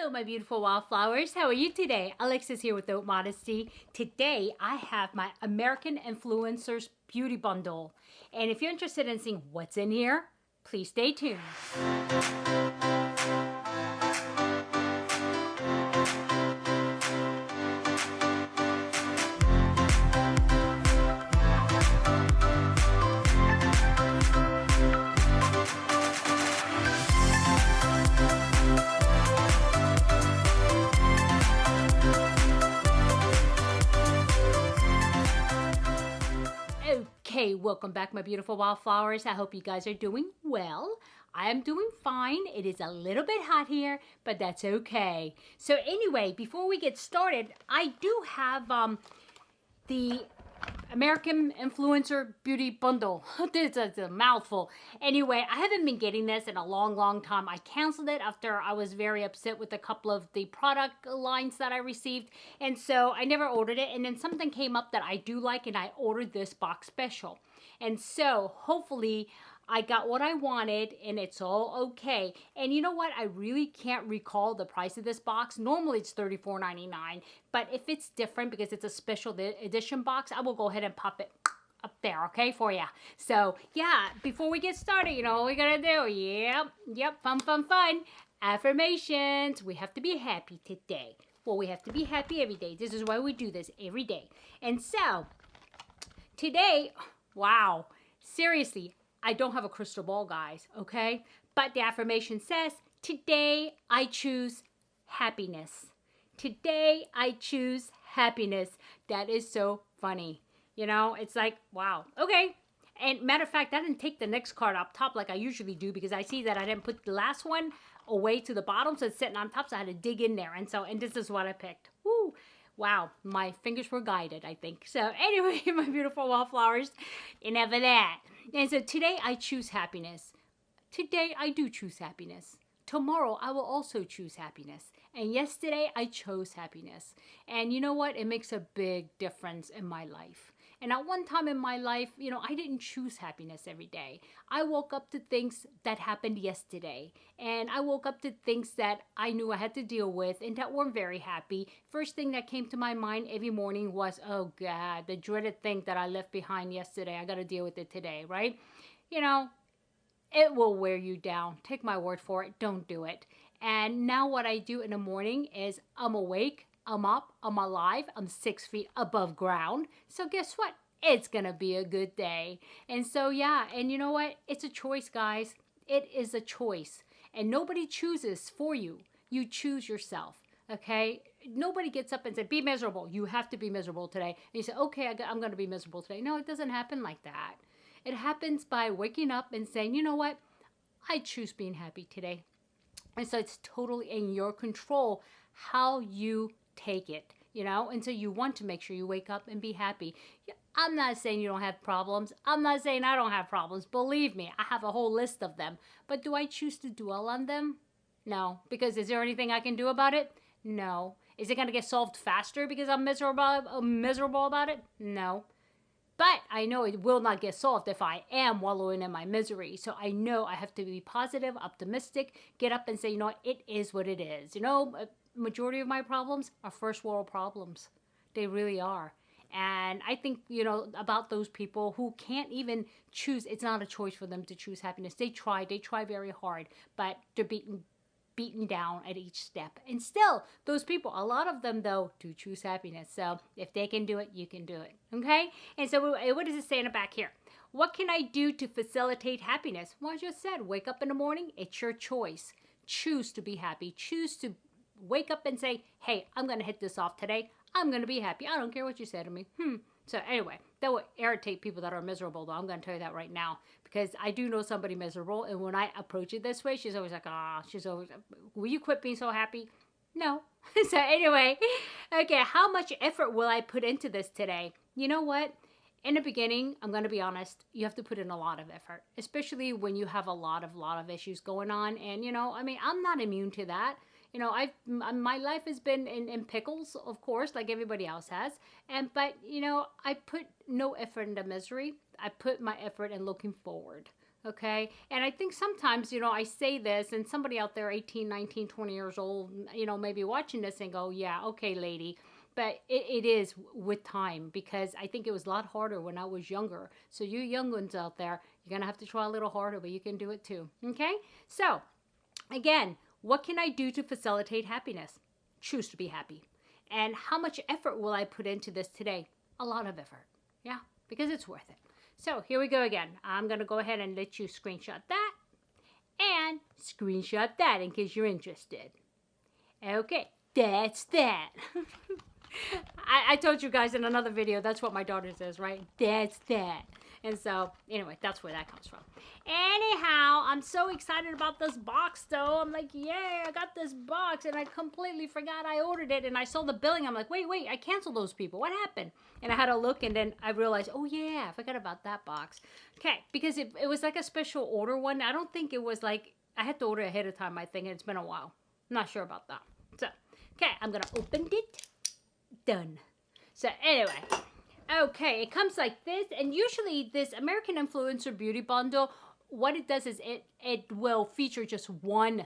Hello, my beautiful wildflowers. How are you today? Alexis here with Haute Modesty. Today, I have my American Influencers Beauty Bundle. And if you're interested in seeing what's in here, please stay tuned. Okay, welcome back, my beautiful wildflowers. I hope you guys are doing well. I am doing fine. It is a little bit hot here, but that's okay. So anyway, before we get started, I do have the American Influencer Beauty Bundle. This is a mouthful. Anyway, I haven't been getting this in a long time. I canceled it after I was very upset with a couple of the product lines that I received. And so I never ordered it. And then something came up that I do like and I ordered this box special. And so hopefully I got what I wanted and it's all okay. And you know what? I really can't recall the price of this box. Normally it's $34.99, but if it's different because it's a special edition box, I will go ahead and pop it up there, okay, for you. So yeah, before we get started, you know what we gotta do? Yep, fun. Affirmations. We have to be happy today. Well, we have to be happy every day. This is why we do this every day. And so today, wow, seriously, I don't have a crystal ball, guys, okay? But the affirmation says, today I choose happiness. Today I choose happiness. That is so funny. You know, it's like, wow, okay. And matter of fact, I didn't take the next card up top like I usually do because I see that I didn't put the last one away to the bottom, so it's sitting on top, so I had to dig in there. And this is what I picked. Woo! Wow, my fingers were guided, I think. So anyway, my beautiful wildflowers, enough of that. And so today I choose happiness. Today I do choose happiness. Tomorrow I will also choose happiness. And yesterday I chose happiness. And you know what? It makes a big difference in my life. And at one time in my life, you know, I didn't choose happiness every day. I woke up to things that happened yesterday. And I woke up to things that I knew I had to deal with and that weren't very happy. First thing that came to my mind every morning was, oh God, the dreaded thing that I left behind yesterday. I got to deal with it today, right? You know, it will wear you down. Take my word for it. Don't do it. And now what I do in the morning is I'm awake. I'm up, I'm alive, I'm 6 feet above ground. So guess what? It's gonna be a good day. And so yeah, and you know what? It's a choice, guys. It is a choice. And nobody chooses for you. You choose yourself, okay? Nobody gets up and says, be miserable. You have to be miserable today. And you say, okay, I'm gonna be miserable today. No, it doesn't happen like that. It happens by waking up and saying, you know what? I choose being happy today. And so it's totally in your control how you take it, you know, and so you want to make sure you wake up and be happy. I'm not saying you don't have problems. I'm not saying I don't have problems. Believe me, I have a whole list of them. But do I choose to dwell on them? No. Because is there anything I can do about it? No. Is it going to get solved faster because I'm miserable about it? No. But I know it will not get solved if I am wallowing in my misery. So I know I have to be positive, optimistic, get up and say, you know what, it is what it is. You know, majority of my problems are first world problems. They really are. And I think, you know, about those people who can't even choose. It's not a choice for them to choose happiness. They try very hard, but they're beaten down at each step. And still, those people, a lot of them though, do choose happiness. So if they can do it, you can do it. Okay? And so what does it say in the back here? What can I do to facilitate happiness? Well, I just said, wake up in the morning. It's your choice. Choose to be happy. Choose to wake up and say, hey, I'm going to hit this off today. I'm going to be happy. I don't care what you say to me. So anyway, that will irritate people that are miserable, though. I'm going to tell you that right now. Because I do know somebody miserable. And when I approach it this way, she's always like, she's always, will you quit being so happy? No. So anyway, okay, how much effort will I put into this today? You know what? In the beginning, I'm going to be honest, you have to put in a lot of effort, especially when you have a lot of issues going on. And, you know, I mean, I'm not immune to that. You know, my life has been in pickles, of course, like everybody else has. But, you know, I put no effort into misery. I put my effort in looking forward. Okay. And I think sometimes, you know, I say this and somebody out there 18, 19, 20 years old, you know, maybe watching this and go, yeah, okay, lady. But it is with time, because I think it was a lot harder when I was younger. So you young ones out there, you're going to have to try a little harder, but you can do it too. Okay. So again, what can I do to facilitate happiness? Choose to be happy. And how much effort will I put into this today? A lot of effort. Yeah, because it's worth it. So here we go again. I'm going to go ahead and let you screenshot that and screenshot that in case you're interested. Okay, that's that. I told you guys in another video, that's what my daughter says, right? That's that. And so, anyway, that's where that comes from. Anyhow, I'm so excited about this box, though. I'm like, yeah, I got this box, and I completely forgot I ordered it, and I saw the billing. I'm like, wait, I canceled those people. What happened? And I had to look, and then I realized, oh, yeah, I forgot about that box. Okay, because it was like a special order one. I don't think it was like, I had to order ahead of time, I think, and it's been a while. I'm not sure about that. So, okay, I'm going to open it. Done. So, anyway. Okay, it comes like this, and usually this American Influencer Beauty Bundle, what it does is it will feature just one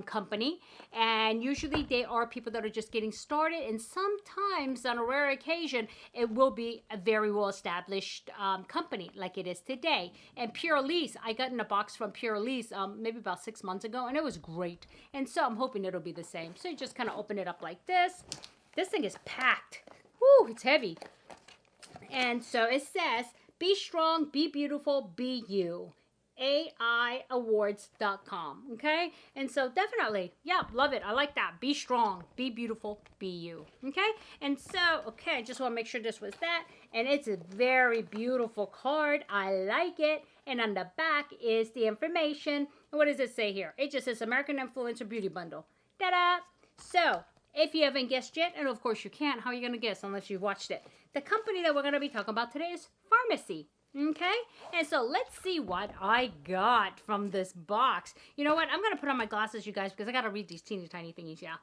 company, and usually they are people that are just getting started, and sometimes on a rare occasion it will be a very well established company like it is today. And Pure Elise, I got in a box from Pure Elise maybe about 6 months ago, and it was great, and so I'm hoping it'll be the same. So you just kind of open it up like this. This thing is packed. Woo, it's heavy. And so it says, be strong, be beautiful, be you. AIawards.com. Okay? And so definitely, yeah, love it. I like that. Be strong, be beautiful, be you. Okay? And so, okay, I just want to make sure this was that. And it's a very beautiful card. I like it. And on the back is the information. And what does it say here? It just says American Influencer Beauty Bundle. Ta-da! So, if you haven't guessed yet, and of course you can't, how are you going to guess unless you've watched it? The company that we're going to be talking about today is Farmacy. Okay? And so let's see what I got from this box. You know what? I'm going to put on my glasses, you guys, because I got to read these teeny tiny thingies, yeah.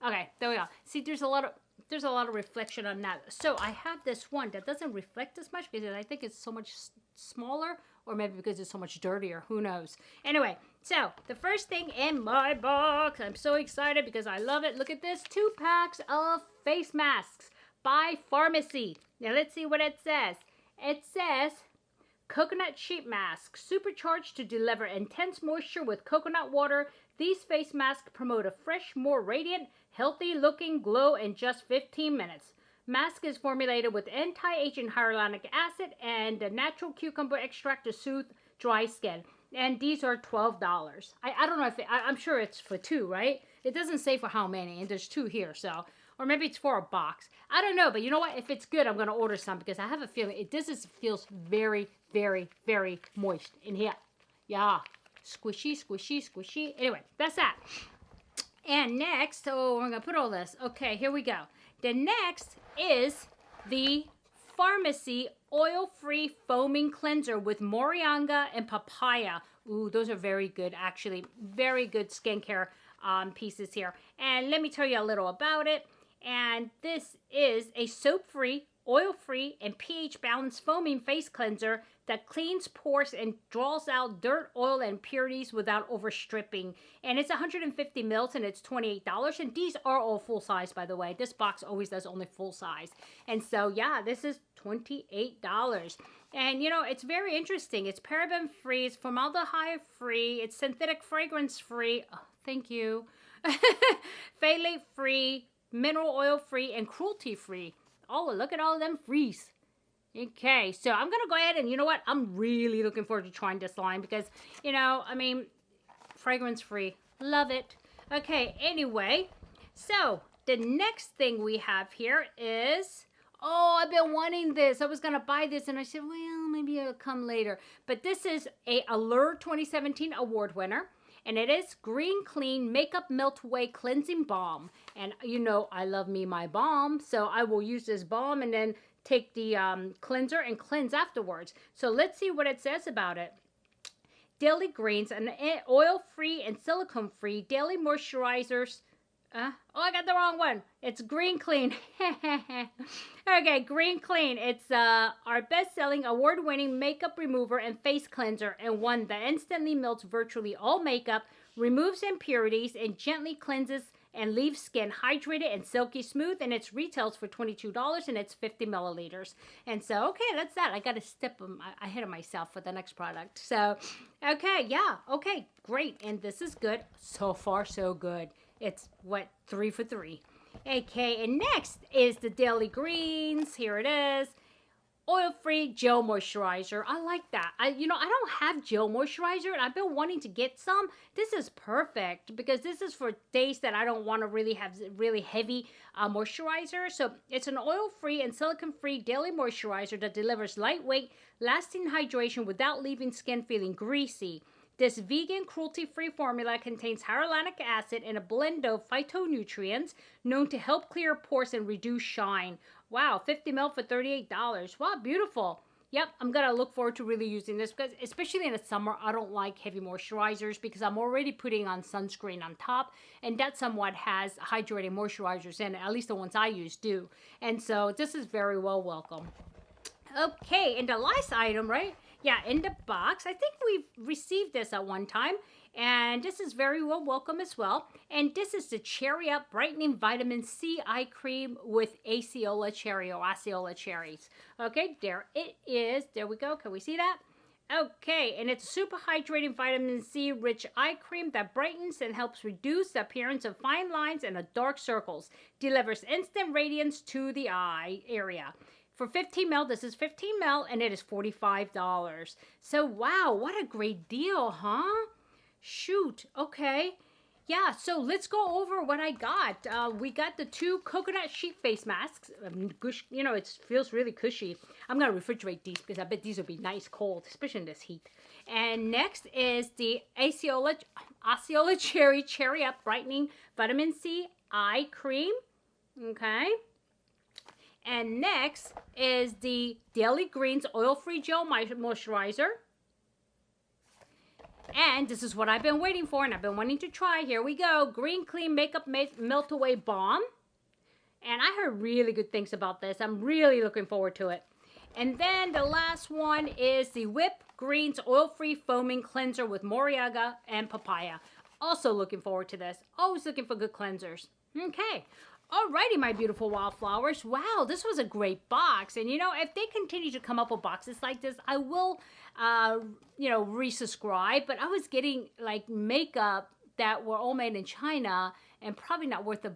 Okay, there we go. See, there's a lot of reflection on that. So I have this one that doesn't reflect as much because I think it's so much smaller, or maybe because it's so much dirtier. Who knows? Anyway, so the first thing in my box, I'm so excited because I love it. Look at this, 2 packs of face masks by Farmacy. Now let's see what it says. It says coconut sheet mask, supercharged to deliver intense moisture with coconut water. These face masks promote a fresh, more radiant, healthy-looking glow in just 15 minutes. Mask is formulated with anti-aging hyaluronic acid and a natural cucumber extract to soothe dry skin. And these are $12. I don't know if I'm sure it's for 2, right? It doesn't say for how many, and there's 2 here, so. Or maybe it's for a box. I don't know, but you know what? If it's good, I'm going to order some because I have a feeling feels very, very, very moist in here. Yeah. Squishy, squishy, squishy. Anyway, that's that. And next, oh, I'm going to put all this. Okay, here we go. The next is the Farmacy Oil-Free Foaming Cleanser with Moringa and Papaya. Ooh, those are very good, actually. Very good skincare pieces here. And let me tell you a little about it. And this is a soap-free, oil-free, and pH-balanced foaming face cleanser that cleans pores and draws out dirt, oil, and impurities without overstripping. And it's 150 mils and it's $28. And these are all full size, by the way. This box always does only full size. And so, yeah, this is $28. And, you know, it's very interesting. It's paraben-free, it's formaldehyde-free, it's synthetic fragrance-free. Oh, thank you. Phthalate-free, mineral oil-free, and cruelty-free. Oh, look at all of them frees. Okay, so I'm going to go ahead and, you know what? I'm really looking forward to trying this line because, you know, I mean, fragrance-free. Love it. Okay, anyway, so the next thing we have here is, oh, I've been wanting this. I was going to buy this, and I said, well, maybe it'll come later. But this is a Allure 2017 award winner. And it is Green Clean Makeup Melt Away Cleansing Balm. And you know, I love me my balm. So I will use this balm and then take the cleanser and cleanse afterwards. So let's see what it says about it. Daily Greens, an oil-free and silicone-free daily moisturizers I got the wrong one. It's Green Clean. Okay, Green Clean. It's our best-selling, award-winning makeup remover and face cleanser, and one that instantly melts virtually all makeup, removes impurities, and gently cleanses and leaves skin hydrated and silky smooth. And it retails for $22, and it's 50 milliliters. And so, okay, that's that. I got to step ahead of myself for the next product. So, okay, yeah, okay, great. And this is good. So far, so good. It's, what, 3 for 3. Okay, and next is the Daily Greens. Here it is. Oil-free gel moisturizer. I like that. I don't have gel moisturizer, and I've been wanting to get some. This is perfect because this is for days that I don't want to really have really heavy moisturizer. So it's an oil-free and silicone-free daily moisturizer that delivers lightweight, lasting hydration without leaving skin feeling greasy. This vegan, cruelty-free formula contains hyaluronic acid and a blend of phytonutrients known to help clear pores and reduce shine. Wow, 50 ml for $38. Wow, beautiful. Yep, I'm going to look forward to really using this because especially in the summer, I don't like heavy moisturizers because I'm already putting on sunscreen on top, and that somewhat has hydrating moisturizers in it. At least the ones I use do. And so this is very well welcome. Okay, and the last item, right? Yeah, in the box. I think we've received this at one time. And this is very well welcome as well. And this is the Cherry Up Brightening Vitamin C Eye Cream with Aceola Cherry or Aceola Cherries. Okay, there it is. There we go. Can we see that? Okay, and it's a super hydrating vitamin C rich eye cream that brightens and helps reduce the appearance of fine lines and dark circles. Delivers instant radiance to the eye area. For 15 ml, this is 15 ml, and it is $45. So, wow, what a great deal, huh? Shoot, okay. Yeah, so let's go over what I got. We got the 2 coconut sheet face masks. You know, it feels really cushy. I'm going to refrigerate these because I bet these will be nice cold, especially in this heat. And next is the Aceola Cherry Up Brightening Vitamin C Eye Cream. Okay. And next is the Daily Greens Oil-Free Gel Moisturizer. And this is what I've been waiting for and I've been wanting to try. Here we go. Green Clean Makeup Melt Away Balm. And I heard really good things about this. I'm really looking forward to it. And then the last one is the Whip Greens Oil-Free Foaming Cleanser with Moriaga and Papaya. Also looking forward to this. Always looking for good cleansers. Okay. Alrighty, my beautiful wildflowers. Wow, this was a great box. And, you know, if they continue to come up with boxes like this, I will, resubscribe. But I was getting, like, makeup that were all made in China and probably not worth the,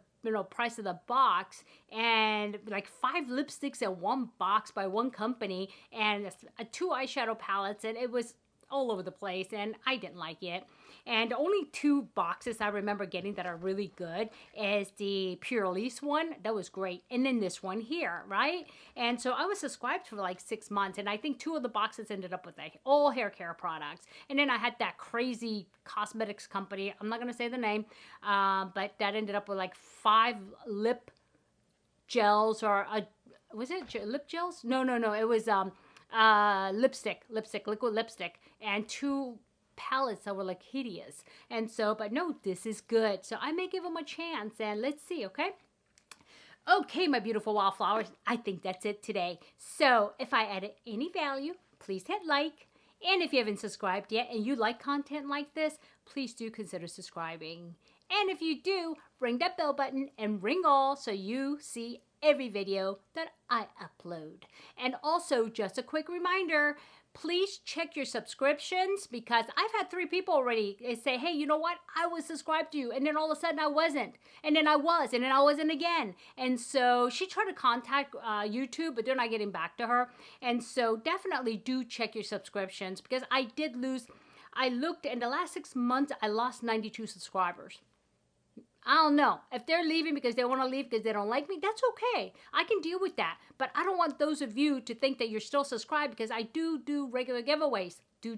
price of the box. And, like, 5 lipsticks in one box by one company and 2 eyeshadow palettes. And it was all over the place, and I didn't like it. And only 2 boxes I remember getting that are really good is the Pure Elise one. That was great. And then this one here, right? And so I was subscribed for like 6 months, and I think 2 of the boxes ended up with all hair care products. And then I had that crazy cosmetics company. I'm not going to say the name, but that ended up with like 5 lip gels or, was it lip gels? No. It was liquid lipstick, and 2 palettes that were like hideous. And so, but no, this is good. So I may give them a chance, and let's see, okay? Okay, my beautiful wildflowers, I think that's it today. So if I added any value, please hit like. And if you haven't subscribed yet and you like content like this, please do consider subscribing. And if you do, ring that bell button and ring all so you see every video that I upload. And also, just a quick reminder, please check your subscriptions, because I've had 3 people already say, hey, you know what? I was subscribed to you, and then all of a sudden I wasn't. And then I was, and then I wasn't again. And so she tried to contact YouTube, but they're not getting back to her. And so definitely do check your subscriptions, because I did lose, I looked in the last 6 months, I lost 92 subscribers. I don't know. If they're leaving because they want to leave because they don't like me, that's okay. I can deal with that. But I don't want those of you to think that you're still subscribed, because I do regular giveaways. Do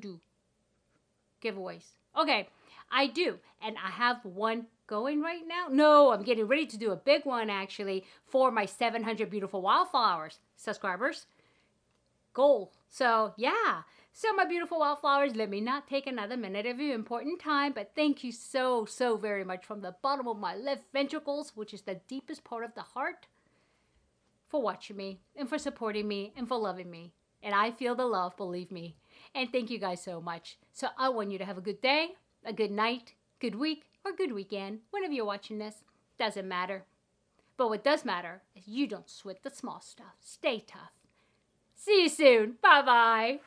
giveaways. Okay, I do. And I have one going right now. No, I'm getting ready to do a big one, actually, for my 700 Beautiful Wildflowers subscribers goal. So, yeah. So my beautiful wildflowers, let me not take another minute of your important time, but thank you so very much from the bottom of my left ventricles, which is the deepest part of the heart, for watching me and for supporting me and for loving me. And I feel the love, believe me. And thank you guys so much. So I want you to have a good day, a good night, good week, or good weekend, whenever you're watching this. Doesn't matter. But what does matter is you don't sweat the small stuff. Stay tough. See you soon. Bye-bye.